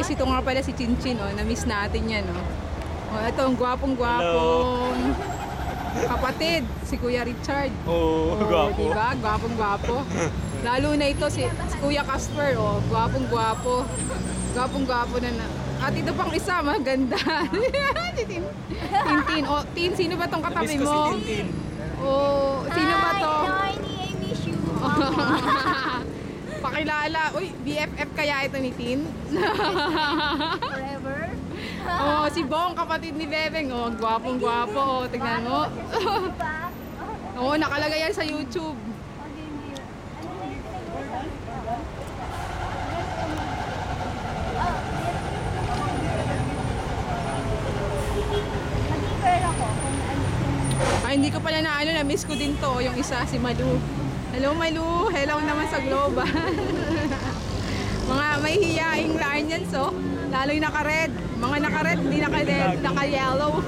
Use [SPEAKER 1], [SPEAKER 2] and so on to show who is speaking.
[SPEAKER 1] Guys, ito nga pala si Chinchin, oh. Na-miss natin yan, oh. Oh, ito, ang gwapong-gwapong kapatid, si Kuya Richard.
[SPEAKER 2] Oo, gwapo.
[SPEAKER 1] Diba? Gwapong-gwapo. Lalo na ito, si Kuya Casper, oh. Gwapong-gwapo. Gwapong-gwapo na. At ito pang isa, maganda. Si Tintin. Oh, Tin, sino ba tong katabi
[SPEAKER 2] Namiss ko
[SPEAKER 1] mo?
[SPEAKER 2] si Tintin.
[SPEAKER 1] Oh, sino ba to?
[SPEAKER 3] Hi, I miss you.
[SPEAKER 1] Pakilala. Uy, BFF kaya ito ni Tin?
[SPEAKER 3] Forever.
[SPEAKER 1] Oh, si Bong, kapatid ni Bebeng. Oh, gwapong-gwapo. Oh, tignan mo.
[SPEAKER 3] Diba?
[SPEAKER 1] Oo, nakalagay yan sa YouTube.
[SPEAKER 3] Mag-i-girl ako kung ano yung...
[SPEAKER 1] Ay, hindi ko pala na ano, na-miss ko din to. Yung isa, si Malu. Hello, Malu. Hello naman sa Global. Mga may hiyaing line yan, so. Lalo yung naka-red. Mga naka-red, hindi naka-red, naka-yellow.